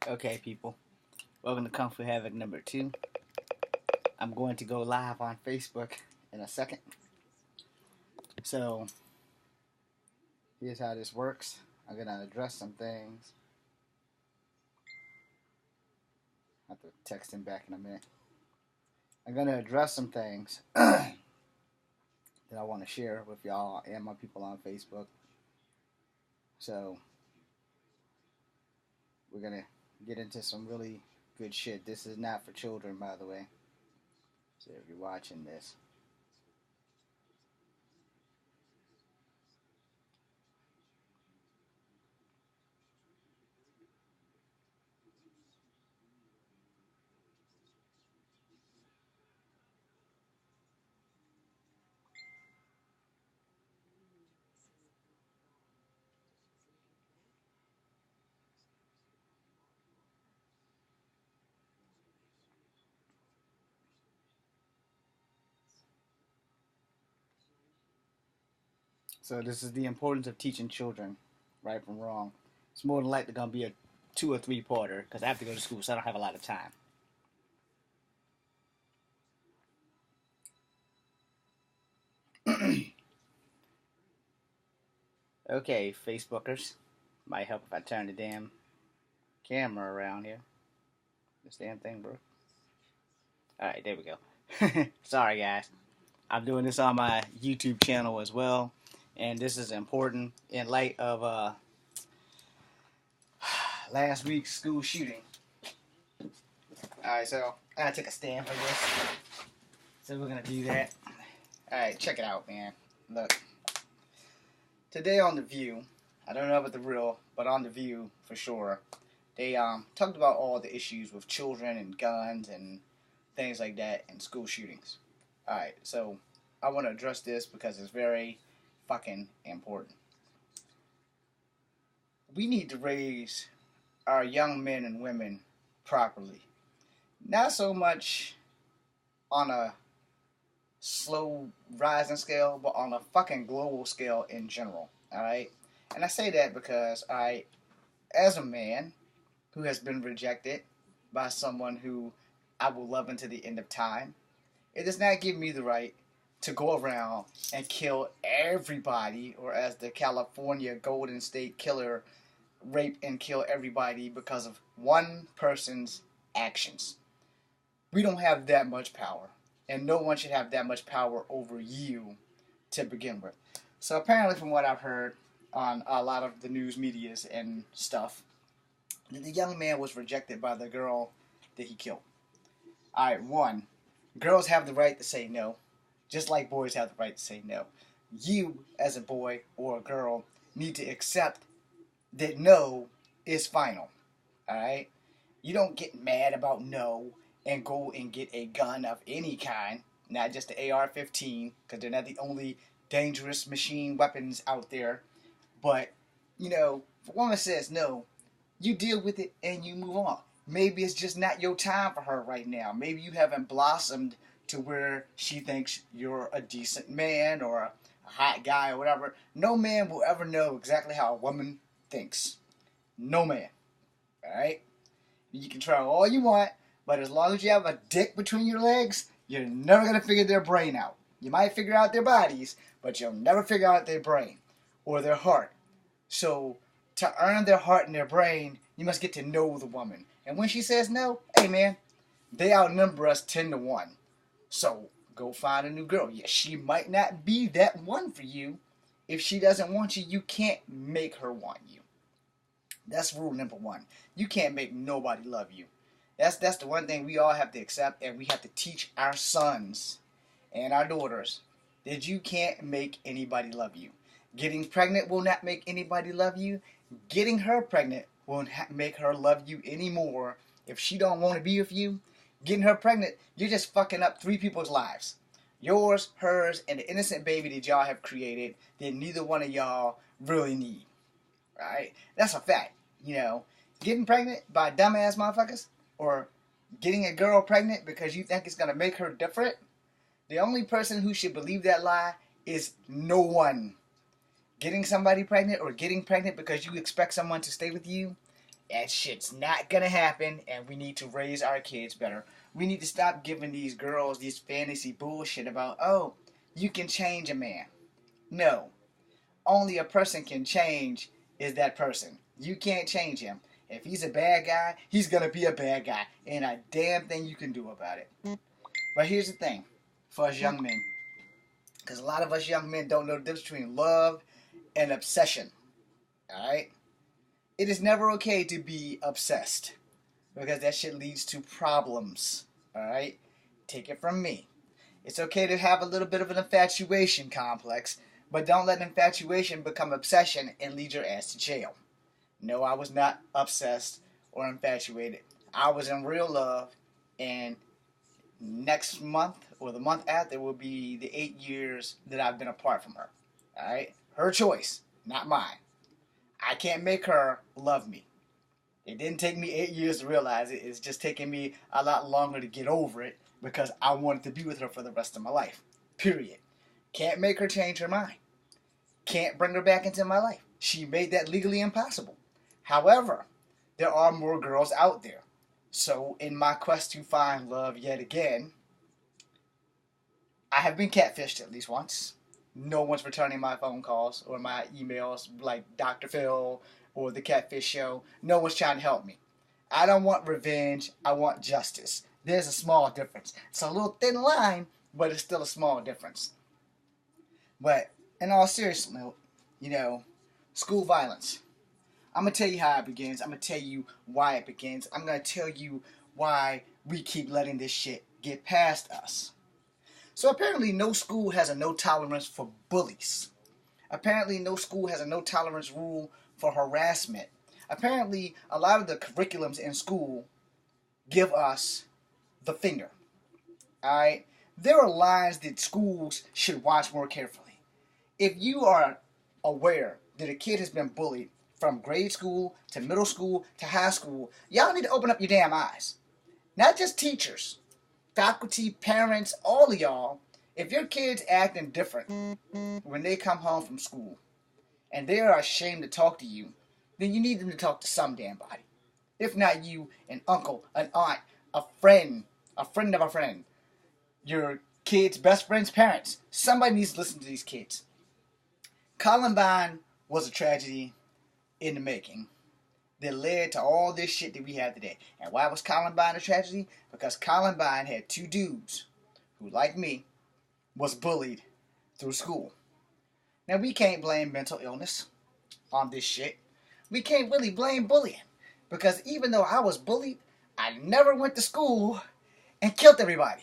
Okay, people. Welcome to Kung Fu Havoc number 2. I'm going to go live on Facebook in a second. So, here's how this works. I'm going to address some things. I have to text him back in a minute. I'm going to address some things that I want to share with y'all and my people on Facebook. So, we're going to get into some really good shit. This is not for children, by the way. So, if you're watching this, so this is the importance of teaching children right from wrong. It's more than likely going to be a 2 or 3 parter because I have to go to school, so I don't have a lot of time. Okay, Facebookers. Might help if I turn the damn camera around here. This damn thing, bro. Alright, there we go. Sorry, guys. I'm doing this on my YouTube channel as well. And this is important in light of last week's school shooting. Alright, so I gotta take a stand for this. So we're gonna do that. Alright, check it out, man. Look. Today on The View, I don't know about The Real, but on The View for sure, they talked about all the issues with children and guns and things like that and school shootings. Alright, so I want to address this because it's very fucking important. We need to raise our young men and women properly. Not so much on a slow rising scale, but on a fucking global scale in general. Alright? And I say that because as a man who has been rejected by someone who I will love until the end of time, it does not give me the right to go around and kill everybody, or as the California Golden State Killer, rape and kill everybody because of one person's actions. We don't have that much power, and no one should have that much power over you to begin with. So apparently, from what I've heard on a lot of the news medias and stuff, the young man was rejected by the girl that he killed. Alright, one, girls have the right to say no, just like boys have the right to say no. You, as a boy or a girl, need to accept that no is final. Alright? You don't get mad about no and go and get a gun of any kind, not just the AR-15, because they're not the only dangerous machine weapons out there. But, if a woman says no, you deal with it and you move on. Maybe it's just not your time for her right now. Maybe you haven't blossomed to where she thinks you're a decent man or a hot guy or whatever. No man will ever know exactly how a woman thinks. No man. Alright? You can try all you want, but as long as you have a dick between your legs, you're never going to figure their brain out. You might figure out their bodies, but you'll never figure out their brain or their heart. So, to earn their heart and their brain, you must get to know the woman. And when she says no, hey man, they outnumber us 10 to 1. So, go find a new girl. Yeah, she might not be that one for you. If she doesn't want you, you can't make her want you. That's rule number 1. You can't make nobody love you. That's the one thing we all have to accept, and we have to teach our sons and our daughters that you can't make anybody love you. Getting pregnant will not make anybody love you. Getting her pregnant won't make her love you anymore. If she don't want to be with you, getting her pregnant, you're just fucking up 3 people's lives. Yours, hers, and the innocent baby that y'all have created that neither one of y'all really need. Right? That's a fact. Getting pregnant by dumbass motherfuckers, or getting a girl pregnant because you think it's going to make her different, the only person who should believe that lie is no one. Getting somebody pregnant or getting pregnant because you expect someone to stay with you That shit's not gonna happen, and we need to raise our kids better. We need to stop giving these girls this fantasy bullshit about, oh, you can change a man. No. Only a person can change is that person. You can't change him. If he's a bad guy, he's gonna be a bad guy. Ain't a damn thing you can do about it. But here's the thing, for us young men. Because a lot of us young men don't know the difference between love and obsession. Alright? It is never okay to be obsessed. Because that shit leads to problems. Alright? Take it from me. It's okay to have a little bit of an infatuation complex, but don't let infatuation become obsession and lead your ass to jail. No, I was not obsessed or infatuated. I was in real love, and next month or the month after will be the 8 years that I've been apart from her. Alright? Her choice, not mine. I can't make her love me. It didn't take me 8 years to realize it. It's just taking me a lot longer to get over it because I wanted to be with her for the rest of my life. Period. Can't make her change her mind. Can't bring her back into my life. She made that legally impossible. However, there are more girls out there. So, in my quest to find love yet again, I have been catfished at least once. No one's returning my phone calls or my emails like Dr. Phil or the Catfish Show. No one's trying to help me. I don't want revenge. I want justice. There's a small difference. It's a little thin line, but it's still a small difference. But in all seriousness, school violence. I'm going to tell you how it begins. I'm going to tell you why it begins. I'm going to tell you why we keep letting this shit get past us. So apparently no school has a no tolerance for bullies. Apparently no school has a no tolerance rule for harassment. Apparently a lot of the curriculums in school give us the finger. Alright? There are lines that schools should watch more carefully. If you are aware that a kid has been bullied from grade school to middle school to high school, y'all need to open up your damn eyes. Not just teachers, faculty, parents, all of y'all. If your kid's acting different when they come home from school and they are ashamed to talk to you, then you need them to talk to some damn body. If not you, an uncle, an aunt, a friend of a friend, your kid's best friend's parents. Somebody needs to listen to these kids. Columbine was a tragedy in the making that led to all this shit that we have today. And why was Columbine a tragedy? Because Columbine had two dudes who, like me, was bullied through school. Now, we can't blame mental illness on this shit. We can't really blame bullying. Because even though I was bullied, I never went to school and killed everybody.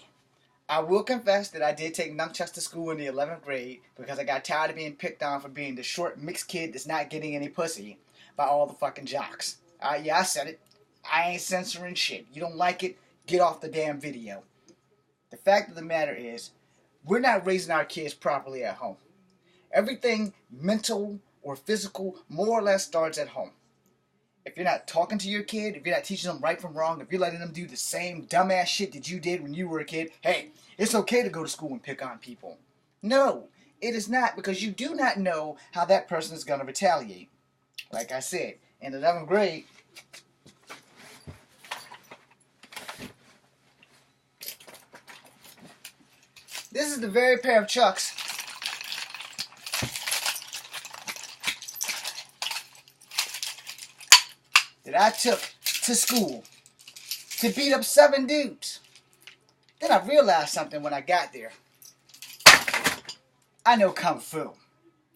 I will confess that I did take nunchucks to school in the 11th grade because I got tired of being picked on for being the short mixed kid that's not getting any pussy by all the fucking jocks. Yeah, I said it. I ain't censoring shit. You don't like it, get off the damn video. The fact of the matter is, we're not raising our kids properly at home. Everything mental or physical more or less starts at home. If you're not talking to your kid, if you're not teaching them right from wrong, if you're letting them do the same dumbass shit that you did when you were a kid, hey, it's okay to go to school and pick on people. No, it is not, because you do not know how that person is going to retaliate. Like I said, in the 11th grade, this is the very pair of Chucks that I took to school to beat up 7 dudes. Then I realized something when I got there. I know Kung Fu.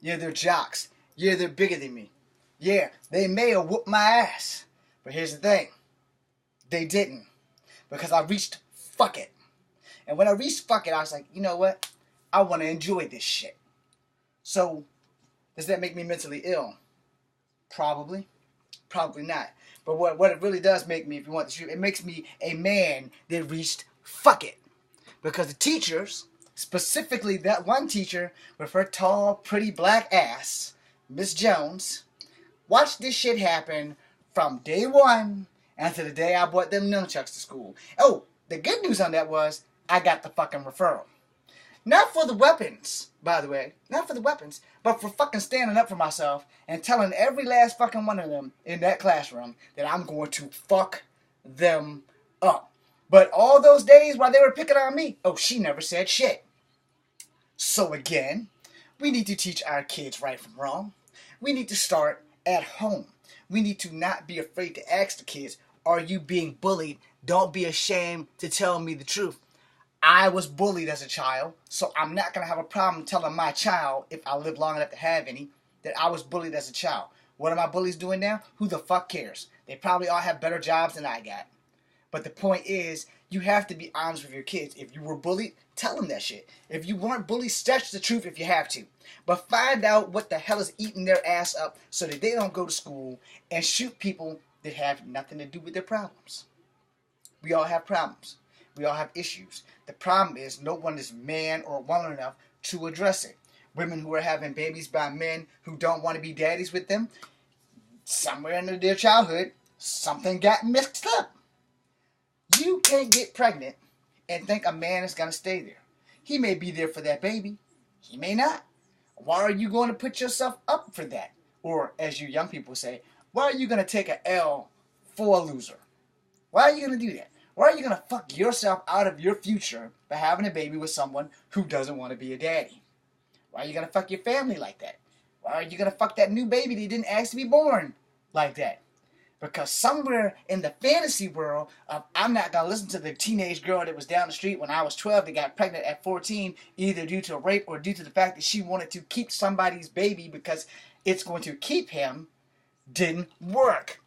Yeah, they're jocks. Yeah, they're bigger than me. Yeah, they may have whooped my ass. But here's the thing. They didn't. Because I reached fuck it. And when I reached fuck it, I was like, you know what? I want to enjoy this shit. So, does that make me mentally ill? Probably. Probably not. But what it really does make me, if you want the truth, it makes me a man that reached fuck it. Because the teachers, specifically that one teacher with her tall, pretty black ass, Miss Jones, watched this shit happen from day one until the day I brought them nunchucks to school. Oh, the good news on that was I got the fucking referral. Not for the weapons, by the way. Not for the weapons, but for fucking standing up for myself and telling every last fucking one of them in that classroom that I'm going to fuck them up. But all those days while they were picking on me, oh, she never said shit. So again, we need to teach our kids right from wrong. We need to start at home. We need to not be afraid to ask the kids, are you being bullied? Don't be ashamed to tell me the truth. I was bullied as a child, so I'm not going to have a problem telling my child, if I live long enough to have any, that I was bullied as a child. What are my bullies doing now? Who the fuck cares? They probably all have better jobs than I got. But the point is, you have to be honest with your kids. If you were bullied, tell them that shit. If you weren't bullied, stretch the truth if you have to. But find out what the hell is eating their ass up so that they don't go to school and shoot people that have nothing to do with their problems. We all have problems. We all have issues. The problem is no one is man or woman enough to address it. Women who are having babies by men who don't want to be daddies with them, somewhere in their childhood, something got mixed up. You can't get pregnant and think a man is going to stay there. He may be there for that baby. He may not. Why are you going to put yourself up for that? Or, as you young people say, why are you going to take an L for a loser? Why are you going to do that? Why are you going to fuck yourself out of your future by having a baby with someone who doesn't want to be a daddy? Why are you going to fuck your family like that? Why are you going to fuck that new baby that didn't ask to be born like that? Because somewhere in the fantasy world of I'm not going to listen to the teenage girl that was down the street when I was 12 that got pregnant at 14, either due to rape or due to the fact that she wanted to keep somebody's baby because it's going to keep him, didn't work.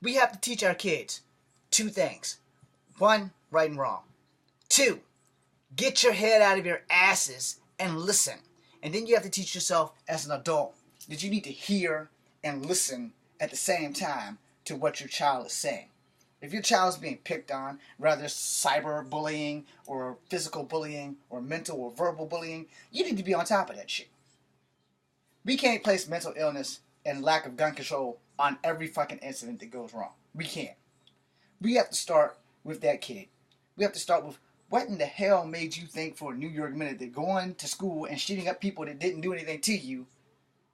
We have to teach our kids two things. One, right and wrong. Two, get your head out of your asses and listen. And then you have to teach yourself as an adult that you need to hear and listen at the same time to what your child is saying. If your child is being picked on, whether cyber bullying or physical bullying or mental or verbal bullying, you need to be on top of that shit. We can't place mental illness and lack of gun control on every fucking incident that goes wrong. We can't. We have to start with that kid. We have to start with what in the hell made you think for a New York minute that going to school and shooting up people that didn't do anything to you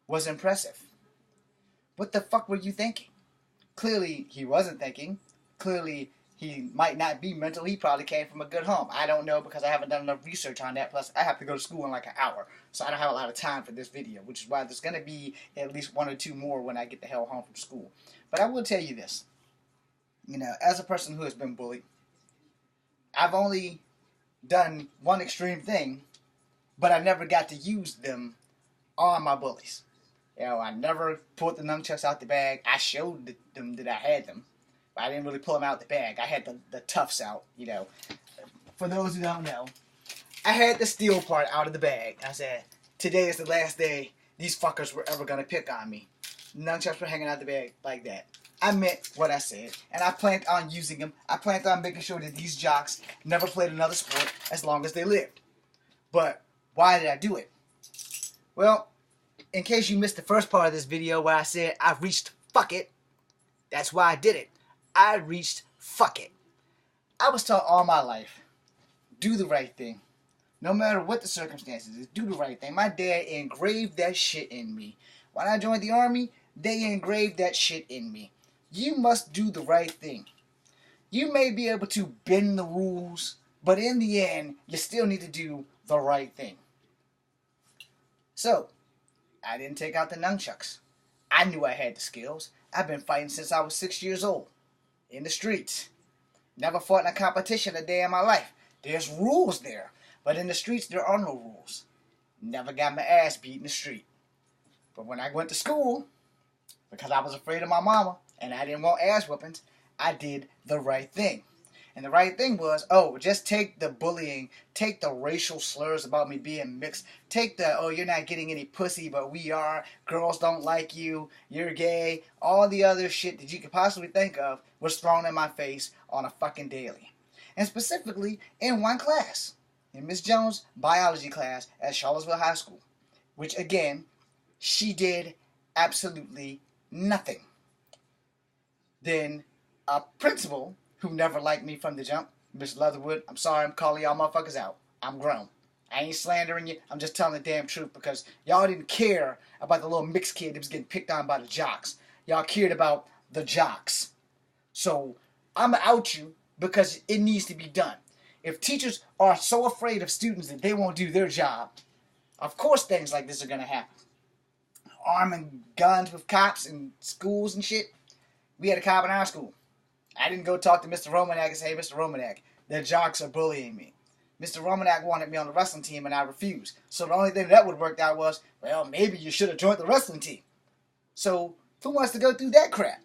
was impressive? What the fuck were you thinking? Clearly, he wasn't thinking. Clearly, he might not be mental. He probably came from a good home. I don't know because I haven't done enough research on that. Plus, I have to go to school in like an hour. So I don't have a lot of time for this video, which is why there's going to be at least one or two more when I get the hell home from school. But I will tell you this. You know, as a person who has been bullied, I've only done one extreme thing, but I never got to use them on my bullies. You know, I never pulled the nunchucks out the bag. I showed them that I had them, but I didn't really pull them out the bag. I had the tufts out, you know. For those who don't know, I had the steel part out of the bag. I said, today is the last day these fuckers were ever going to pick on me. Nunchucks were hanging out the bag like that. I meant what I said, and I planned on using them. I planned on making sure that these jocks never played another sport as long as they lived. But why did I do it? Well, in case you missed the first part of this video where I said I reached fuck it, that's why I did it. I reached fuck it. I was taught all my life, do the right thing. No matter what the circumstances, do the right thing. My dad engraved that shit in me. When I joined the army, they engraved that shit in me. You must do the right thing. You may be able to bend the rules, but in the end, you still need to do the right thing. So, I didn't take out the nunchucks. I knew I had the skills. I've been fighting since I was 6 years old. In the streets. Never fought in a competition a day in my life. There's rules there. But in the streets, there are no rules. Never got my ass beat in the street. But when I went to school, because I was afraid of my mama, and I didn't want ass whoopings, I did the right thing. And the right thing was, oh, just take the bullying, take the racial slurs about me being mixed, take the, oh, you're not getting any pussy, but we are, girls don't like you, you're gay, all the other shit that you could possibly think of was thrown in my face on a fucking daily. And specifically in one class, in Miss Jones' biology class at Charlottesville High School, which again, she did absolutely nothing. Then a principal who never liked me from the jump, Miss Leatherwood, I'm sorry, I'm calling y'all motherfuckers out. I'm grown. I ain't slandering you. I'm just telling the damn truth because y'all didn't care about the little mixed kid that was getting picked on by the jocks. Y'all cared about the jocks. So I'm out you because it needs to be done. If teachers are so afraid of students that they won't do their job, of course things like this are going to happen. Arming guns with cops in schools and shit. We had a cop in our school. I didn't go talk to Mr. Romanek and say, hey, Mr. Romanek, the jocks are bullying me. Mr. Romanek wanted me on the wrestling team and I refused. So the only thing that would have worked out was, well, maybe you should have joined the wrestling team. So who wants to go through that crap?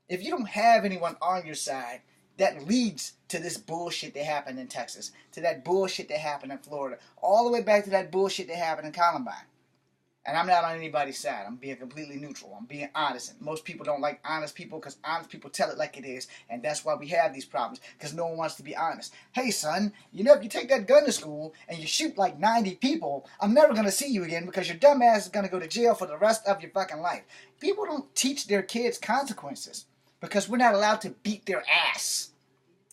If you don't have anyone on your side, that leads to this bullshit that happened in Texas, to that bullshit that happened in Florida, all the way back to that bullshit that happened in Columbine. And I'm not on anybody's side. I'm being completely neutral. I'm being honest. And most people don't like honest people because honest people tell it like it is. And that's why we have these problems, because no one wants to be honest. Hey, son, you know if you take that gun to school and you shoot like 90 people, I'm never going to see you again because your dumb ass is going to go to jail for the rest of your fucking life. People don't teach their kids consequences because we're not allowed to beat their ass.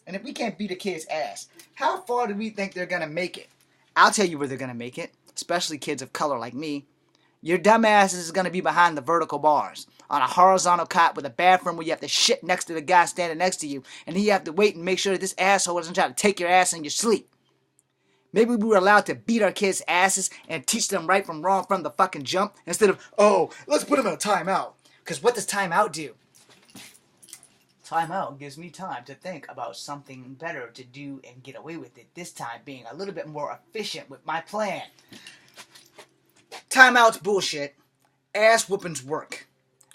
And if we can't beat a kid's ass, how far do we think they're going to make it? I'll tell you where they're going to make it, especially kids of color like me. Your dumbass is going to be behind the vertical bars on a horizontal cot with a bathroom where you have to shit next to the guy standing next to you, and then you have to wait and make sure that this asshole doesn't try to take your ass in your sleep. Maybe we were allowed to beat our kids' asses and teach them right from wrong from the fucking jump instead of, oh, let's put them in a timeout. Because what does timeout do? Timeout gives me time to think about something better to do and get away with it, this time being a little bit more efficient with my plan. Timeout's bullshit. Ass whoopings work.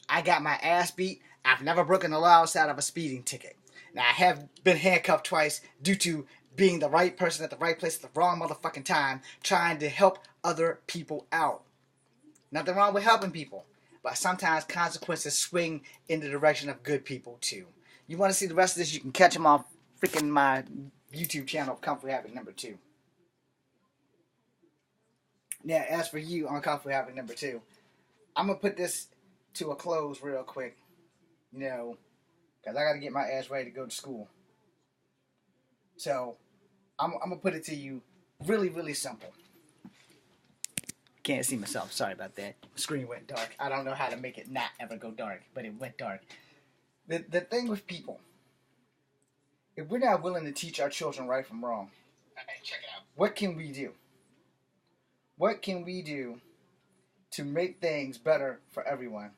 I got my ass beat. I've never broken the law outside of a speeding ticket. Now, I have been handcuffed twice due to being the right person at the right place at the wrong motherfucking time, trying to help other people out. Nothing wrong with helping people, but sometimes consequences swing in the direction of good people, too. You want to see the rest of this, you can catch them on freaking my YouTube channel, Comfort Habit number 2. Now, as for you on Comfort Habit number 2, I'm going to put this to a close real quick, because I got to get my ass ready to go to school. So, I'm going to put it to you really, really simple. Can't see myself. Sorry about that. The screen went dark. I don't know how to make it not ever go dark, but it went dark. The thing with people, if we're not willing to teach our children right from wrong, check it out. What can we do? What can we do to make things better for everyone?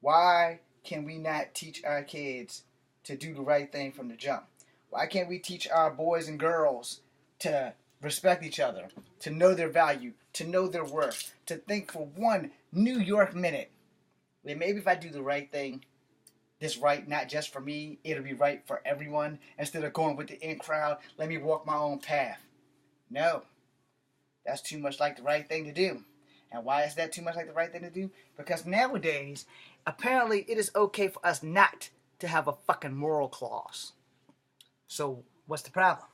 Why can we not teach our kids to do the right thing from the jump? Why can't we teach our boys and girls to respect each other, to know their value, to know their worth, to think for one New York minute that maybe if I do the right thing, this right not just for me, it'll be right for everyone, instead of going with the in crowd, let me walk my own path. No. That's too much like the right thing to do. And why is that too much like the right thing to do? Because nowadays, apparently it is okay for us not to have a fucking moral clause. So, what's the problem?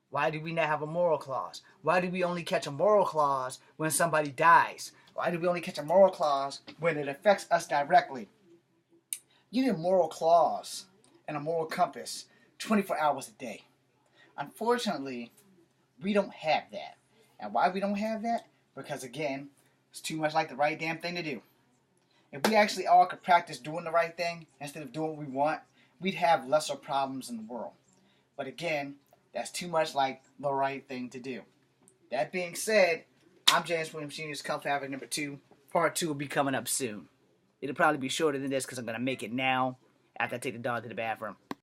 Why do we not have a moral clause? Why do we only catch a moral clause when somebody dies? Why do we only catch a moral clause when it affects us directly? You need a moral clause and a moral compass 24 hours a day. Unfortunately, we don't have that. And why we don't have that? Because again, it's too much like the right damn thing to do. If we actually all could practice doing the right thing instead of doing what we want, we'd have lesser problems in the world. But again, that's too much like the right thing to do. That being said, I'm James Williams Jr.'s Comfort Habit number 2. Part 2 will be coming up soon. It'll probably be shorter than this because I'm going to make it now after I take the dog to the bathroom.